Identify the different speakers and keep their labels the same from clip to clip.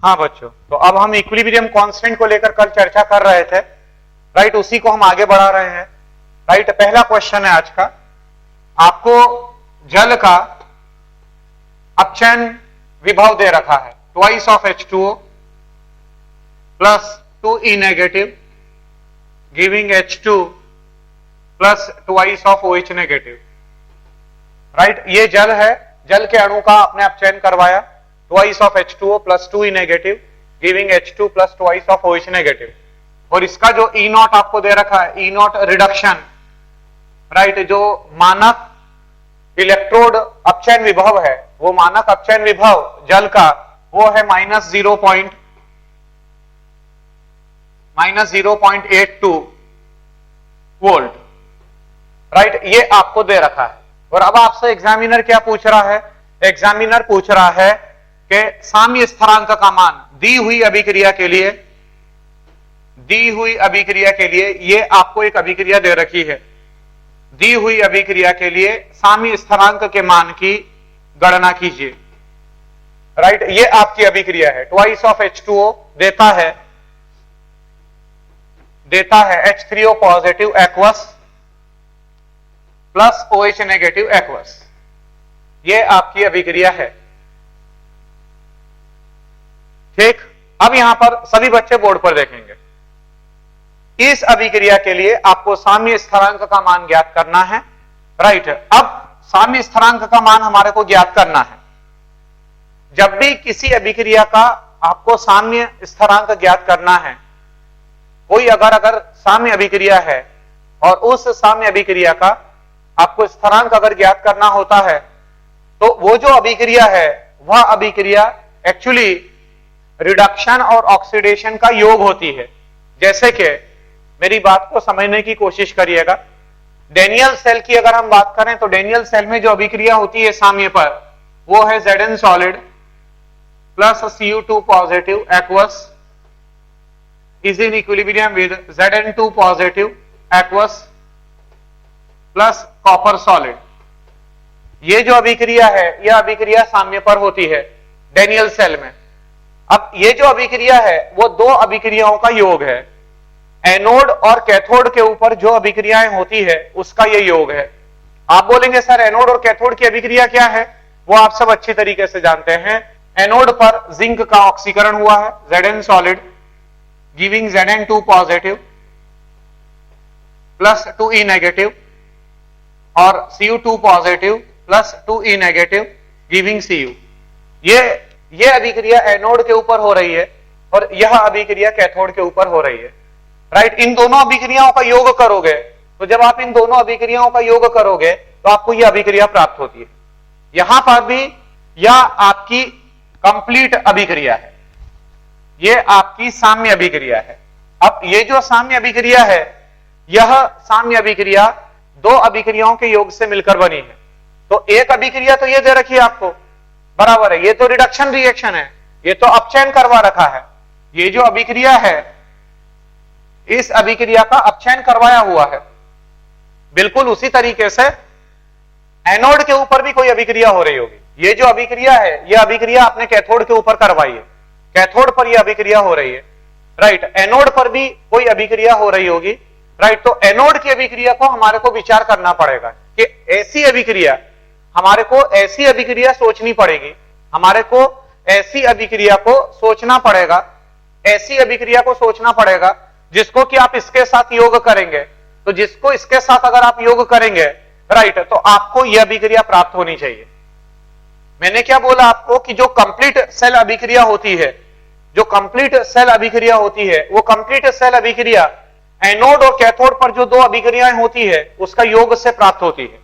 Speaker 1: हाँ बच्चों, तो अब हम इक्विलिब्रियम कांस्टेंट को लेकर कल चर्चा कर रहे थे, राइट। उसी को हम आगे बढ़ा रहे हैं, राइट। पहला क्वेश्चन है आज का, आपको जल का अपचयन विभव दे रखा है twice of H2O plus 2E negative giving H2 plus twice of OH negative, right. ये जल है, जल के अणु का आपने अपचयन करवाया twice of H2O plus 2E negative giving H2 plus twice of OH negative, और इसका जो E नॉट आपको दे रखा है, E नॉट रिडक्शन, राइट, जो मानक इलेक्ट्रोड अपचयन विभव है, वो मानक अपचयन विभव जल का वो है -0.82 वोल्ट, राइट। ये आपको दे रखा है। और अब आपसे एग्जामिनर क्या पूछ रहा है? एग्जामिनर पूछ रहा है कि साम्य स्थिरांक का मान दी हुई अभिक्रिया के लिए ये आपको एक अभिक्रिया दे रखी है, दी हुई अभिक्रिया के लिए साम्य स्थिरांक के मान की गणना कीजिए, राइट। ये आपकी अभिक्रिया है, ट्वाइस ऑफ H2O देता है H3O positive aqueous plus OH negative aqueous. ये आपकी अभिक्रिया है, ठीक। अब यहां पर सभी बच्चे बोर्ड पर देखेंगे। इस अभिक्रिया के लिए आपको साम्य स्थिरांक का मान ज्ञात करना है, राइट। अब साम्य स्थिरांक का मान हमारे को ज्ञात करना है। जब भी किसी अभिक्रिया का आपको साम्य स्थिरांक ज्ञात करना है, कोई अगर साम्य अभिक्रिया है और उस साम्य अभिक्रिया का आपको स्थिरांक अगर ज्ञात करना होता है, तो वो जो अभिक्रिया है वह अभिक्रिया एक्चुअली रिडक्शन और ऑक्सीडेशन का योग होती है। जैसे कि मेरी बात को समझने की कोशिश करिएगा, डेनियल सेल की अगर हम बात करें तो डेनियल सेल में जो अभिक्रिया होती है साम्य पर, वो है Zn solid plus Cu2 positive aqueous is in equilibrium with Zn2 positive aqueous plus copper solid. ये जो अभिक्रिया है, यह अभिक्रिया साम्य पर होती है डेनियल सेल में। अब ये जो अभिक्रिया है वो दो अभिक्रियाओं का योग है, एनोड और कैथोड के ऊपर जो अभिक्रियाएं होती है उसका ये योग है। आप बोलेंगे सर एनोड और कैथोड की अभिक्रिया क्या है? वो आप सब अच्छी तरीके से जानते हैं। एनोड पर जिंक का ऑक्सीकरण हुआ है Zn solid giving Zn2 positive plus 2E negative और Cu2 positive plus 2E negative giving Cu। ये अभिक्रिया एनोड के ऊपर हो रही है और यह अभिक्रिया कैथोड के ऊपर हो रही है, राइट। इन दोनों अभिक्रियाओं का योग करोगे, तो जब आप इन दोनों अभिक्रियाओं का योग करोगे तो आपको यह अभिक्रिया प्राप्त होती है। यहां पर भी यह आपकी कंप्लीट अभिक्रिया है, यह आपकी साम्य अभिक्रिया है। अब ये जो साम्य अभिक्रिया है, यह साम्य अभिक्रिया दो अभिक्रियाओं के योग से मिलकर बनी है। तो एक अभिक्रिया तो ये दे रखी है आपको, बराबर है, ये तो रिडक्शन रिएक्शन है, ये तो अपचयन करवा रखा है। ये जो अभिक्रिया है, इस अभिक्रिया का अपचयन करवाया हुआ है। बिल्कुल उसी तरीके से एनोड के ऊपर भी कोई अभिक्रिया हो रही होगी। ये जो अभिक्रिया है, यह अभिक्रिया आपने कैथोड के ऊपर करवाई है, कैथोड पर यह अभिक्रिया हो रही है, राइट। एनोड पर भी कोई अभिक्रिया हो रही होगी, राइट। तो एनोड की अभिक्रिया को हमारे को विचार करना पड़ेगा कि ऐसी अभिक्रिया, हमारे को ऐसी अभिक्रिया सोचनी पड़ेगी, हमारे को ऐसी अभिक्रिया को सोचना पड़ेगा, ऐसी अभिक्रिया को सोचना पड़ेगा जिसको कि आप इसके साथ योग करेंगे। तो जिसको इसके साथ अगर आप योग करेंगे, राइट, तो आपको यह अभिक्रिया प्राप्त होनी चाहिए। मैंने क्या बोला आपको कि जो कंप्लीट सेल अभिक्रिया होती है, जो कंप्लीट सेल अभिक्रिया होती है, वो कंप्लीट सेल अभिक्रिया एनोड और कैथोड पर जो दो अभिक्रियाएं होती है उसका योग से प्राप्त होती है,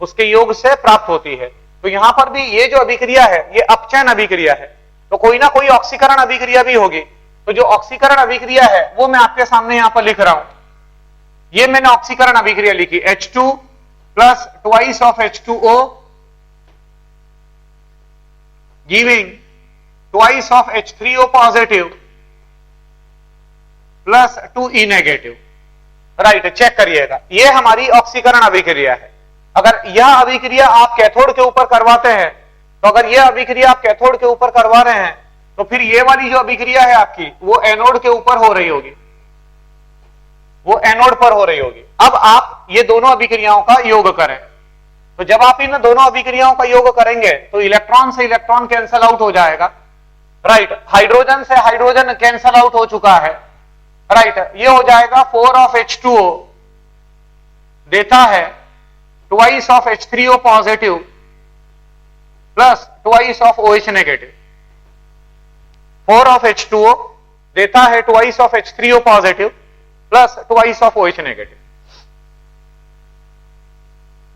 Speaker 1: उसके योग से प्राप्त होती है। तो यहां पर भी ये जो अभिक्रिया है, ये अपचयन अभिक्रिया है, तो कोई ना कोई ऑक्सीकरण अभिक्रिया भी होगी। तो जो ऑक्सीकरण अभिक्रिया है वो मैं आपके सामने यहां पर लिख रहा हूं। ये मैंने ऑक्सीकरण अभिक्रिया लिखी, H2 plus twice of H2O giving twice of H3O positive plus 2E negative, right. Check करिएगा, ये हमारी ऑक्सीकरण अभिक्रिया है। अगर यह अभिक्रिया आप कैथोड के ऊपर करवाते हैं, तो अगर यह अभिक्रिया आप कैथोड के ऊपर करवा रहे हैं, तो फिर ये वाली जो अभिक्रिया है आपकी वो एनोड के ऊपर हो रही होगी, वो एनोड पर हो रही होगी। अब आप ये दोनों अभिक्रियाओं का योग करें, तो जब आप इन दोनों अभिक्रियाओं का योग करेंगे तो इलेक्ट्रॉन से इलेक्ट्रॉन कैंसल आउट हो जाएगा, राइट। हाइड्रोजन से हाइड्रोजन कैंसल आउट हो चुका है, राइट। ये हो जाएगा 4 ऑफ H2O देता है twice of H3O positive plus twice of OH negative. 4 of H2O देता है twice of H3O positive plus twice of OH negative,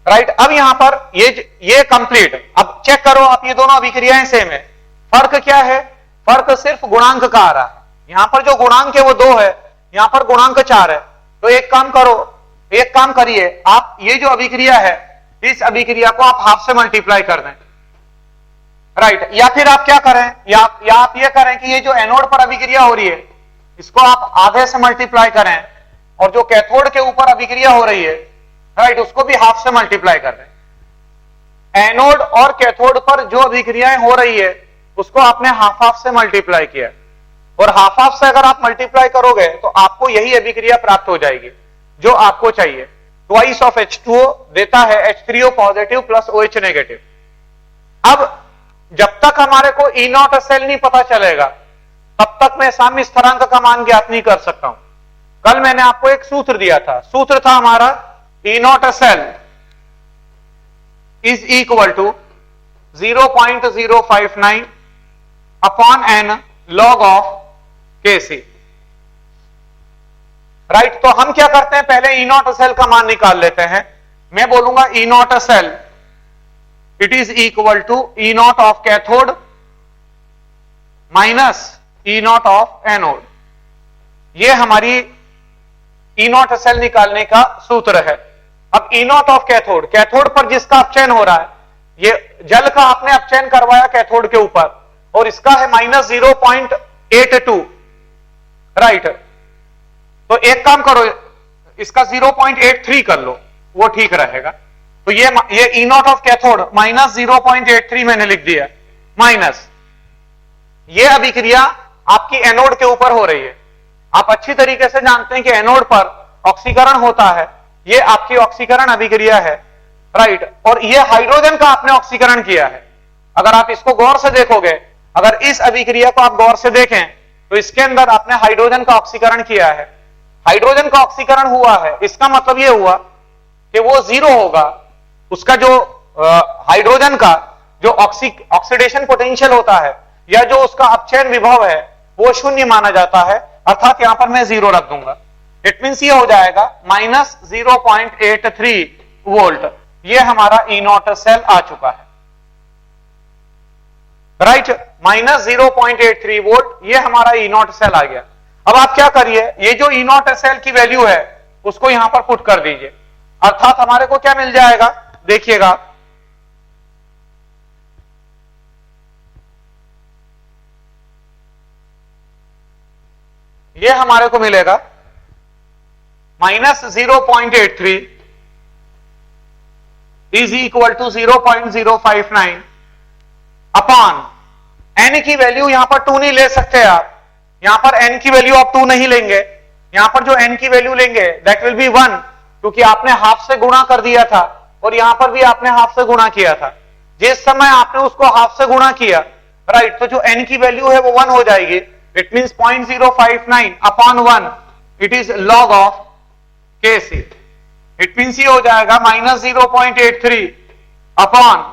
Speaker 1: right. अब यहां पर ये कंप्लीट। अब चेक करो आप, ये दोनों अभिक्रियाएं सेम है, फर्क क्या है? फर्क सिर्फ गुणांक का आ रहा है। यहां पर जो गुणांक है वो 2 है, यहां पर गुणांक 4 है। तो एक काम करो, एक काम करिए आप, ये जो अभिक्रिया है इस अभिक्रिया को आप हाफ से मल्टीप्लाई कर दें, राइट। या फिर आप क्या करें, या आप ये करें कि ये जो एनोड पर अभिक्रिया हो रही है इसको आप आधे से मल्टीप्लाई करें, और जो कैथोड के ऊपर अभिक्रिया हो रही है, राइट, उसको भी हाफ से मल्टीप्लाई कर दें। एनोड और कैथोड पर जो अभिक्रियाएं हो रही है उसको आपने हाफ हाफ से मल्टीप्लाई किया, और हाफ हाफ से अगर आप मल्टीप्लाई करोगे तो आपको यही अभिक्रिया प्राप्त हो जाएगी जो आपको चाहिए। ट्वाइस ऑफ H2O देता है H3O positive plus OH negative. अब जब तक हमारे को E0SL नहीं पता चलेगा तब तक मैं साम्य स्थिरांक का मान ज्ञात नहीं कर सकता हूं। कल मैंने आपको एक सूत्र दिया था, सूत्र था हमारा E0SL is equal to 0.059 upon n log of Kc, right. तो हम क्या करते हैं, पहले E0SL का मान निकाल लेते हैं। मैं बोलूंगा E0SL it is equal to E0 of cathode minus E0 of anode. ये हमारी E0SL निकालने का सूत्र है। अब E0 ऑफ कैथोड, कैथोड पर जिसका अपचयन हो रहा है, ये जल का आपने अपचयन करवाया कैथोड के ऊपर, और इसका है माइनस 0.82, राइट। तो एक काम करो, इसका 0.83 कर लो, वो ठीक रहेगा। तो ये E0 ऑफ कैथोड माइनस 0.83 मैंने लिख दिया, माइनस ये अभिक्रिया आपकी एनोड के ऊपर हो रही है। आप अच्छी तरीके से जानते हैं कि एनोड पर ऑक्सीकरण होता है, ये आपकी ऑक्सीकरण अभिक्रिया है, राइट। और ये हाइड्रोजन का आपने ऑक्सीकरण किया है। अगर आप इसको गौर से देखोगे, अगर इस अभिक्रिया को आप गौर से देखें तो इसके अंदर आपने हाइड्रोजन का ऑक्सीकरण किया है, हाइड्रोजन का ऑक्सीकरण हुआ है, इसका मतलब यह हुआ कि वो जीरो होगा। उसका जो हाइड्रोजन का जो ऑक्सीडेशन पोटेंशियल होता है या जो उसका अपचयन विभव है वो शून्य माना जाता है, अर्थात यहां पर मैं 0 रख दूंगा। इट मींस ये हो जाएगा माइनस 0.83 वोल्ट। ये हमारा E0SL आ चुका है, राइट, माइनस 0.83 वोल्ट, ये हमारा E0SL आ गया। अब आप क्या करिए, ये जो E0SL की वैल्यू है उसको यहां पर पुट कर दीजिए, अर्थात हमारे को क्या मिल जाएगा, देखिएगा, ये हमारे को मिलेगा minus 0.83 is equal to 0.059 upon n की वैल्यू यहां पर 2 नहीं ले सकते आप, यहां पर n की वैल्यू आप 2 नहीं लेंगे, यहां पर जो n की वैल्यू लेंगे दैट विल बी 1, क्योंकि आपने हाफ से गुणा कर दिया था और यहां पर भी आपने हाफ से गुणा किया था। जिस समय आपने उसको हाफ से गुणा किया, राइट, तो जो n की वैल्यू है वो 1 हो जाएगी। It means 0.059 upon 1 it is log of Kc। It means ये हो जाएगा minus 0.83 upon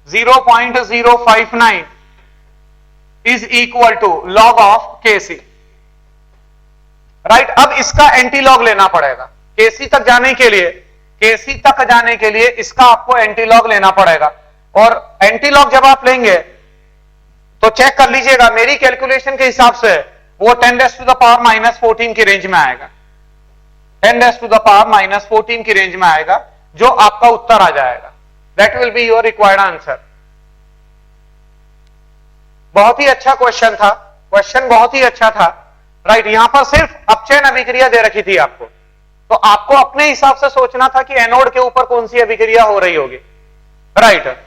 Speaker 1: 0.059 is equal to log of Kc, right. अब इसका एंटी लॉग लेना पड़ेगा Kc तक जाने के लिए, Kc तक जाने के लिए इसका आपको एंटी लॉग लेना पड़ेगा। और एंटी लॉग जब आप लेंगे तो चेक कर लीजिएगा, मेरी कैलकुलेशन के हिसाब से वो 10⁻⁻14 की रेंज में आएगा, 10⁻⁻14 की रेंज में आएगा, जो आपका उत्तर आ जाएगा। That will be your required answer. बहुत ही अच्छा क्वेश्चन था, क्वेश्चन बहुत ही अच्छा था, राइट। यहां पर सिर्फ अपचयन अभिक्रिया दे रखी थी आपको, तो आपको अपने हिसाब से सोचना था कि एनोड के ऊपर कौन सी अभिक्रिया हो रही होगी, राइट।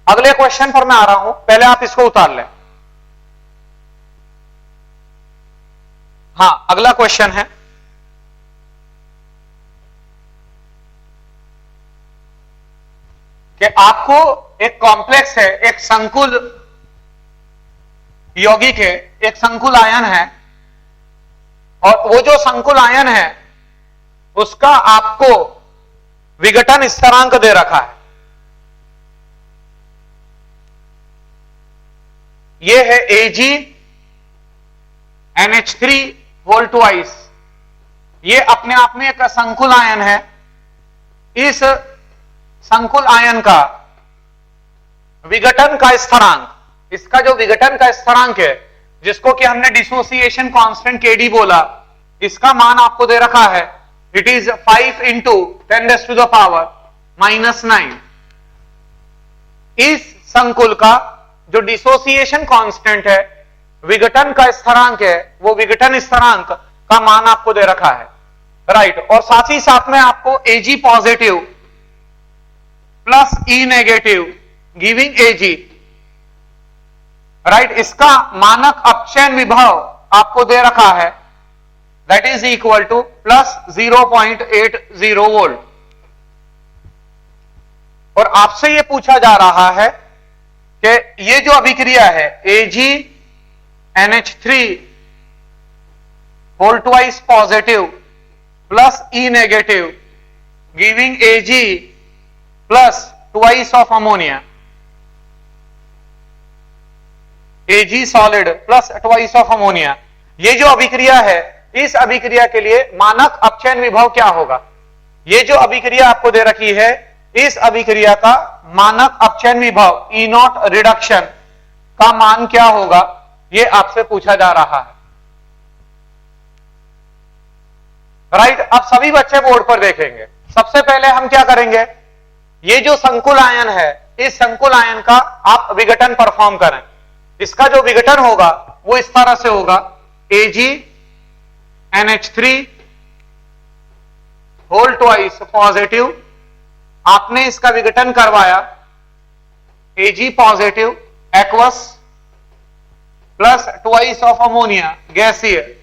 Speaker 1: अगले क्वेश्चन पर मैं आ रहा हूं, पहले आप इसको उतार लें। हाँ, अगला क्वेश्चन है कि आपको एक कॉम्प्लेक्स है, एक संकुल यौगिक है, एक संकुल आयन है, और वो जो संकुल आयन है उसका आपको विघटन स्थिरांक दे रखा है। ये है AgNH3 होल ट्वाइस। ये अपने आप में एक संकुल आयन है। इस संकुल आयन का विघटन का स्थिरांक, इसका जो विघटन का स्थिरांक है, जिसको कि हमने डिसोसिएशन कांस्टेंट Kd बोला, इसका मान आपको दे रखा है। It is 5 × 10⁻⁻⁹। इस संकुल का जो डिसोसिएशन कांस्टेंट है, विघटन का स्थिरांक है, वो विघटन स्थिरांक का मान आपको दे रखा है, राइट। और साथ ही साथ में आपको Ag positive plus E negative giving Ag, right. इसका मानक अपचयन विभव आपको दे रखा है, that is equal two plus 0.80 volt. और आपसे यह पूछा जा रहा है कि ये जो अभिक्रिया है AgNH3 whole twice positive plus E negative giving Ag plus twice of ammonia, Ag solid plus twice of ammonia, ये जो अभिक्रिया है, इस अभिक्रिया के लिए मानक अपचयन विभव क्या होगा? ये जो अभिक्रिया आपको दे रखी है, इस अभिक्रिया का मानक अपचयन विभव E0 रिडक्शन का मान क्या होगा, ये आपसे पूछा जा रहा है, राइट। अब सभी बच्चे बोर्ड पर देखेंगे। सबसे पहले हम क्या करेंगे, ये जो संकुल आयन है, इस संकुल आयन का आप विघटन परफॉर्म करें। इसका जो विघटन होगा वो इस तरह से होगा, AgNH3 होल ट्वाइस पॉजिटिव, आपने इसका विघटन करवाया, Ag positive aqueous plus twice of ammonia गैसीय,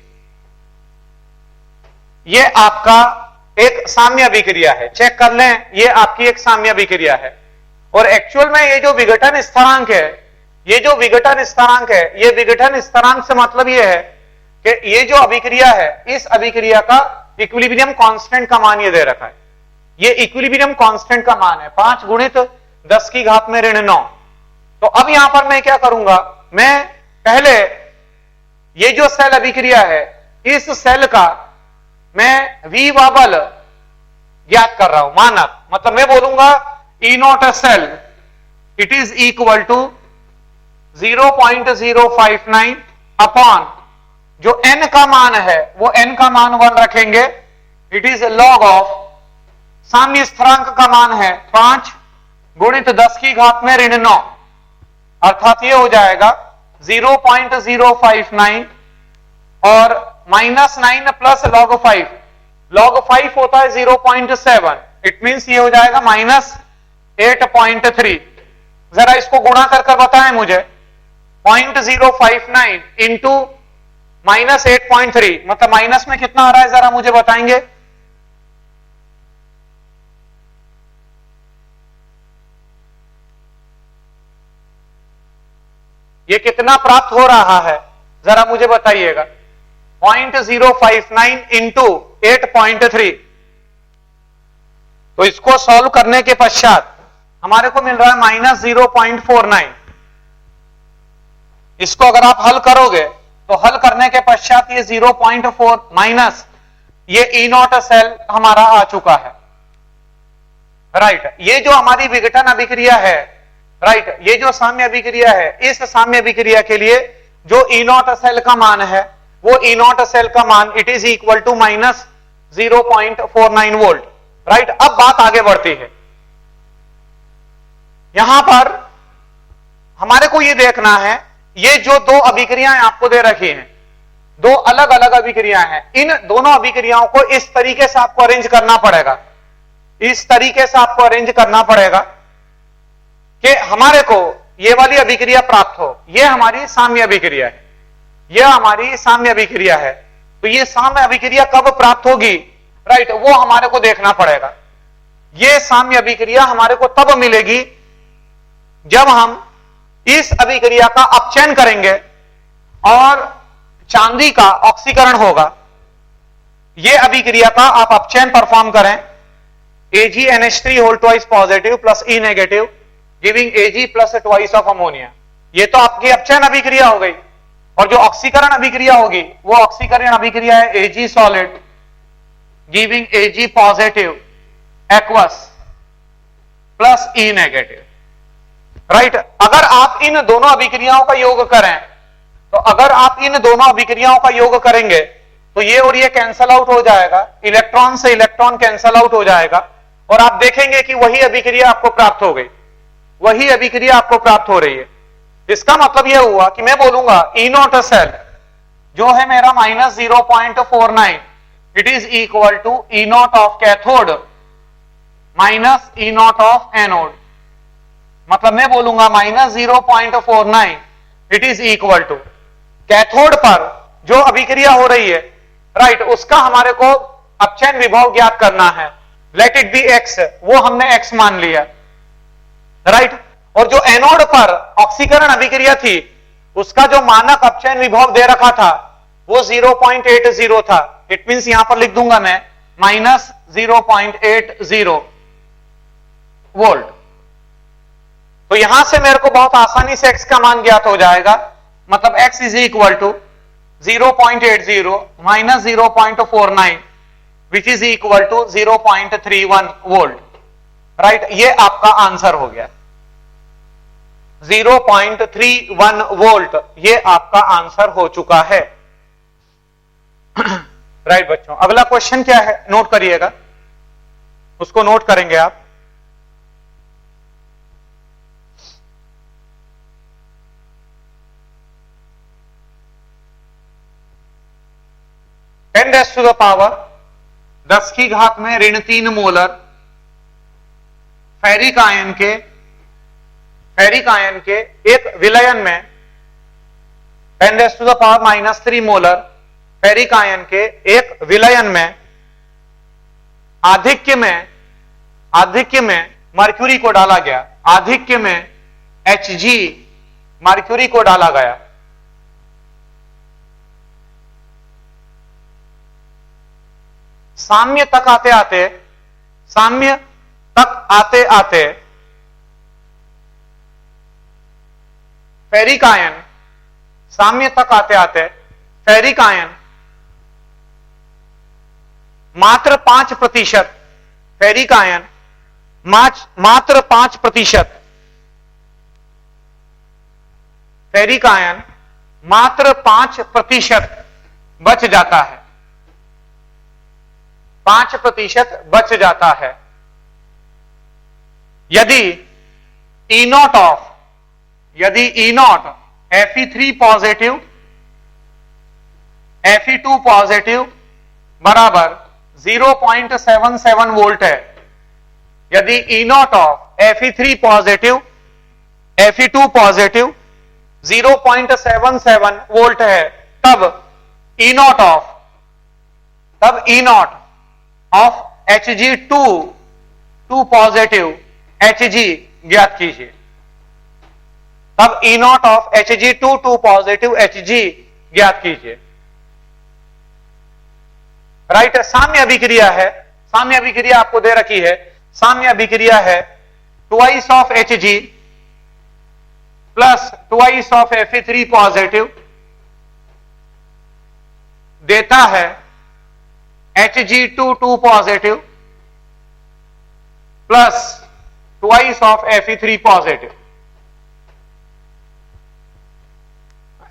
Speaker 1: ये आपका एक साम्य अभिक्रिया है। चेक कर लें, ये आपकी एक साम्य अभिक्रिया है। और एक्चुअल में ये जो विघटन स्थिरांक है, ये जो विघटन स्थिरांक है, ये विघटन स्थिरांक से मतलब ये है कि ये जो अभिक्रिया है, इस अभिक्रिया का इक्विलिब्रियम कांस्टेंट का मान ये दे रखा है। ये इक्विलिब्रियम कांस्टेंट का मान है 5 × 10⁻⁹। तो अब यहां पर मैं क्या करूंगा, मैं पहले ये जो सेल अभिक्रिया है, इस सेल का मैं V बल ज्ञात कर रहा हूं, मानक। मतलब मैं बोलूंगा E0 cell it is equal to 0.059 upon जो n का मान है, वो n का मान 1 रखेंगे। इट इज लॉग ऑफ साम्य स्थिरांक का मान है 5 × 10⁻⁹, अर्थात ये हो जाएगा 0.059 और -9 प्लस log 5, log 5 होता है 0.7, इट मींस ये हो जाएगा -8.3। जरा इसको गुणा कर बताएं मुझे, 0.059 इंटू -8.3 मतलब माइनस में कितना आ रहा है, जरा मुझे बताएंगे। ये कितना प्राप्त हो रहा है, जरा मुझे बताइएगा। 0.059 इंटू 8.3, तो इसको सॉल्व करने के पश्चात हमारे को मिल रहा है -0.49। इसको अगर आप हल करोगे तो हल करने के पश्चात ये 0.4 माइनस ये E0 सेल हमारा आ चुका है, राइट। ये जो हमारी विघटन अभिक्रिया है, राइट, ये जो साम्य अभिक्रिया है, इस साम्य अभिक्रिया के लिए जो E0 सेल का मान है, वो E0 सेल का मान it is equal to -0.49 volt, right. अब बात आगे बढ़ती है। यहां पर हमारे को ये देखना है, ये जो दो अभिक्रियाएं आपको दे रखी हैं, दो अलग अलग अभिक्रियाएं हैं, इन दोनों अभिक्रियाओं को इस तरीके से आपको अरेंज करना पड़ेगा, इस तरीके से आपको अरेंज करना पड़ेगा कि हमारे को ये वाली अभिक्रिया प्राप्त हो। ये हमारी साम्य अभिक्रिया है, यह हमारी साम्य अभिक्रिया है। तो ये साम्य अभिक्रिया कब प्राप्त होगी, राइट, वो हमारे को देखना पड़ेगा। ये साम्य अभिक्रिया हमारे को तब मिलेगी जब हम इस अभिक्रिया का अपचयन करेंगे और चांदी का ऑक्सीकरण होगा। ये अभिक्रिया का आप अपचयन परफॉर्म करें, AgNH3 whole twice positive plus E negative giving Ag plus twice of ammonia. ये तो आपकी अपचयन अभिक्रिया हो गई। और जो ऑक्सीकरण अभिक्रिया होगी वो ऑक्सीकरण अभिक्रिया है Ag solid giving Ag positive aqueous plus E negative, right. अगर आप इन दोनों अभिक्रियाओं का योग करें, तो अगर आप इन दोनों अभिक्रियाओं का योग करेंगे तो ये और ये कैंसल आउट हो जाएगा, इलेक्ट्रॉन से इलेक्ट्रॉन कैंसल आउट हो जाएगा और आप देखेंगे कि वही अभिक्रिया आपको प्राप्त हो गई, वही अभिक्रिया आपको प्राप्त हो रही है। इसका मतलब यह हुआ कि मैं बोलूंगा E नॉट सेल जो है मेरा -0.49, it is equal to E not of cathode minus E not of anode. मतलब मैं बोलूंगा -0.49 it is equal to cathode पर जो अभिक्रिया हो रही है, राइट, उसका हमारे को अपचयन विभव ज्ञात करना है। लेट इट बी x, वो हमने x मान लिया, राइट। और जो एनोड पर ऑक्सीकरण अभिक्रिया थी उसका जो मानक अपचयन विभव दे रखा था वो 0.80 था। इट मींस यहां पर लिख दूंगा मैं -0.80 वोल्ट। तो यहां से मेरे को बहुत आसानी से x का मान ज्ञात हो जाएगा। मतलब x is equal to 0.80 minus 0.49 which is equal to 0.31 volt, right. ये आपका आंसर हो गया 0.31 वोल्ट, ये आपका आंसर हो चुका है, राइट बच्चों। अगला क्वेश्चन क्या है नोट करिएगा, उसको नोट करेंगे आप। Ten raise to the power 10 की घात में ऋण 3 मोलर फेरिक आयन के एक विलयन में 10 raise to the power -3 molar ferric ion के एक विलयन में आधिक्य में मर्क्यूरी को डाला गया, आधिक्य में Hg मर्क्यूरी को डाला गया। साम्य तक आते आते फेरिक आयन, साम्य तक आते आते फेरिक आयन मात्र 5%, फेरिक आयन मात्र 5%, फेरिक आयन मात्र 5% बच जाता है, 5% बच जाता है। यदि E not Fe3 positive Fe2 positive बराबर 0.77 वोल्ट है, यदि E not of Fe3 positive Fe2 positive 0.77 volt है, तब E not of Hg2 positive Hg ज्ञात कीजिए। तब E not of Hg2 positive Hg ज्ञात कीजिए, राइट। साम्य अभिक्रिया है, साम्य अभिक्रिया आपको दे रखी है, साम्य अभिक्रिया है twice of Hg plus twice of Fe3 positive देता है Hg2 positive plus twice of Fe3 positive,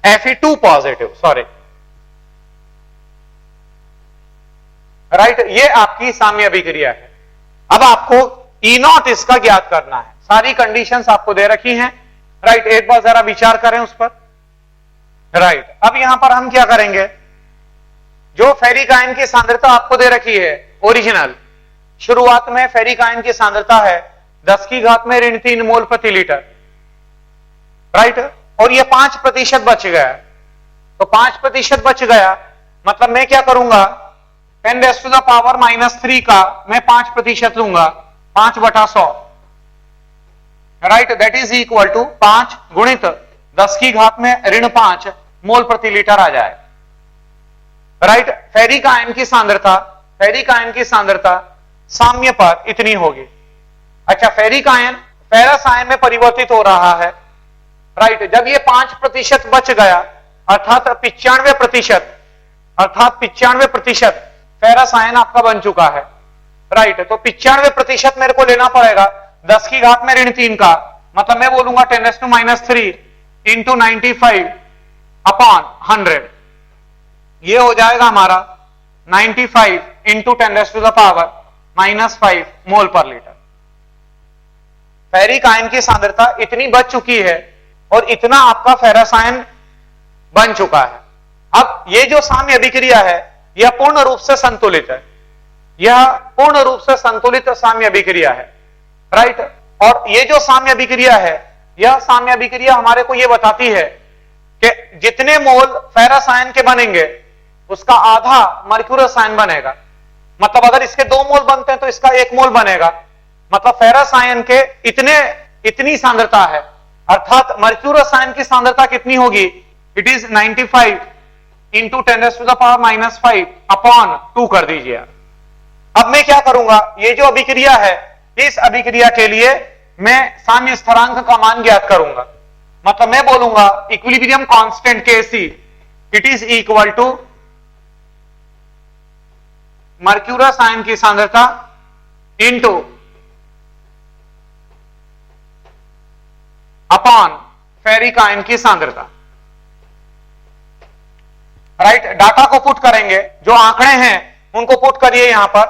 Speaker 1: Fe2 positive, sorry, right. ये आपकी साम्य अभिक्रिया है। अब आपको E नॉट इसका ज्ञात करना है, सारी कंडीशंस आपको दे रखी हैं, राइट। एक बार जरा विचार करें उस पर, राइट। अब यहां पर हम क्या करेंगे, जो फेरिक आयन की सांद्रता आपको दे रखी है ओरिजिनल, शुरुआत में फेरिक आयन की सांद्रता है 10 की घात में -3 मोल प्रति लीटर, राइट। और ये 5% बच गया, तो 5% बच गया मतलब मैं क्या करूंगा, 10⁻³ का मैं 5% लूंगा, 5/100, right, that is equal to 5 गुणित 10⁻⁻5 मोल प्रति लीटर आ जाए, राइट। फेरिक आयन की सांद्रता साम्य पर इतनी होगी। अच्छा, फेरिक आयन फेरस आयन में परिवर्तित हो रहा है, राइट। जब ये 5% बच गया, अर्थात 95% फेरस आयन आपका बन चुका है, राइट। तो 95% मेरे को लेना पड़ेगा 10⁻³ का, मतलब मैं बोलूंगा 10⁻³ इंटू 95/100, ये हो जाएगा हमारा 95 इंटू 10⁻⁻5 मोल पर लीटर। फेरिक आयन की सांद्रता इतनी बच चुकी है और इतना आपका फेरस आयन बन चुका है। अब ये जो साम्य अभिक्रिया है यह पूर्ण रूप से संतुलित है, यह पूर्ण रूप से संतुलित साम्य अभिक्रिया है, राइट। और ये जो साम्य अभिक्रिया है, यह साम्य अभिक्रिया हमारे को यह बताती है कि जितने मोल फेरस आयन के बनेंगे उसका आधा मर्क्यूरस आयन बनेगा। मतलब अगर इसके 2 मोल बनते हैं तो इसका 1 मोल बनेगा। मतलब फेरस आयन के इतनी सांद्रता है, अर्थात मर्क्यूरस आयन की सांद्रता कितनी होगी, इट इज 95 इंटू 10⁻⁻5 अपॉन 2 कर दीजिए। अब मैं क्या करूंगा, ये जो अभिक्रिया है, इस अभिक्रिया के लिए मैं साम्य स्थिरांक का मान ज्ञात करूंगा। मतलब मैं बोलूंगा equilibrium constant Kc it is equal to mercurous ion की सांद्रता इंटू अपॉन फेरिक आयन की सांद्रता, राइट। डाटा को पुट करेंगे, जो आंकड़े हैं उनको पुट करिए यहां पर,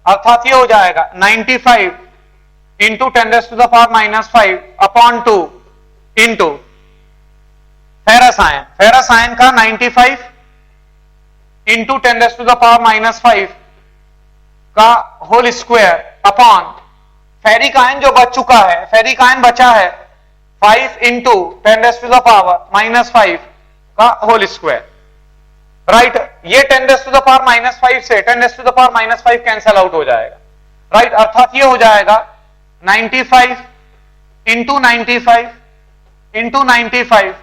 Speaker 1: अर्थात ये हो जाएगा 95 into 10⁻⁻5 upon 2 into ferrous ion का 95 इंटू 10⁻⁻5 का whole square upon ferric ion जो बच चुका है, फेरिक आयन बचा है 5 इंटू 10⁻⁻5 का होल स्क्वायर, राइट। ये 10⁻⁻5 से 10⁻⁻5 कैंसल आउट हो जाएगा, राइट। अर्थात ये हो जाएगा 95 into 95 into 95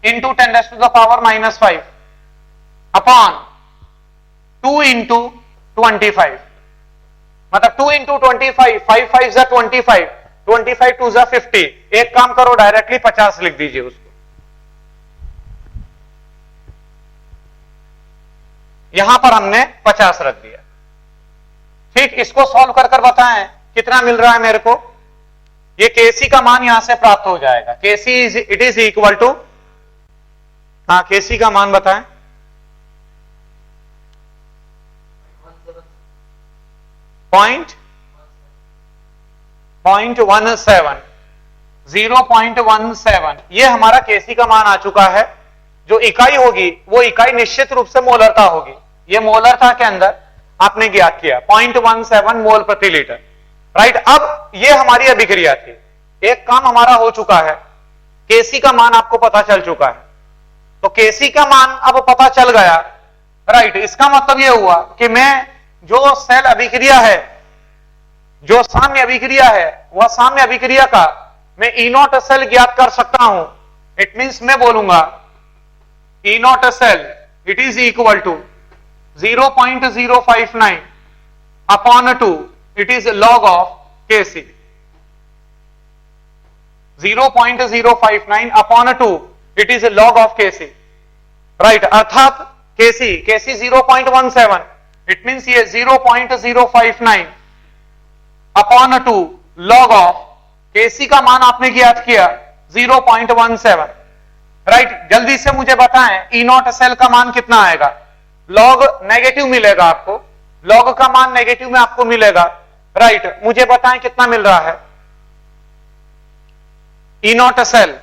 Speaker 1: into 10⁻⁻5 upon 2 into 25, मतलब 2 इंटू 25, 5 5 जा 25, 25 2 जा 50। एक काम करो, डायरेक्टली 50 लिख दीजिए उसको। यहां पर हमने 50 रख दिया, ठीक। इसको सॉल्व कर कर बताएं कितना मिल रहा है मेरे को। ये Kc का मान यहां से प्राप्त हो जाएगा। Kc it is equal to, हाँ Kc का मान बताएं, 0.17 ये हमारा Kc का मान आ चुका है। जो इकाई होगी वो इकाई निश्चित रूप से मोलरता होगी। ये मोलरता के अंदर आपने ज्ञात किया 0.17 मोल प्रति लीटर, राइट। अब ये हमारी अभिक्रिया थी, एक काम हमारा हो चुका है, Kc का मान आपको पता चल चुका है। तो Kc का मान अब पता चल गया, राइट। इसका मतलब यह हुआ कि मैं जो सेल अभिक्रिया है, जो साम्य अभिक्रिया है, वह साम्य अभिक्रिया का मैं E0 सेल ज्ञात कर सकता हूं। इट मींस मैं बोलूंगा E0 cell it is equal to 0.059 upon 2 it is log of Kc, 0.059 upon 2 it is log of Kc, right. अर्थात Kc 0.17, इट मींस ये 0.059 अपॉन 2 लॉग ऑफ Kc का मान आपने ज्ञात किया 0.17, राइट। जल्दी से मुझे बताएं E0 सेल का मान कितना आएगा। लॉग नेगेटिव मिलेगा आपको, लॉग का मान नेगेटिव में आपको मिलेगा, राइट। मुझे बताएं कितना मिल रहा है E0 सेल।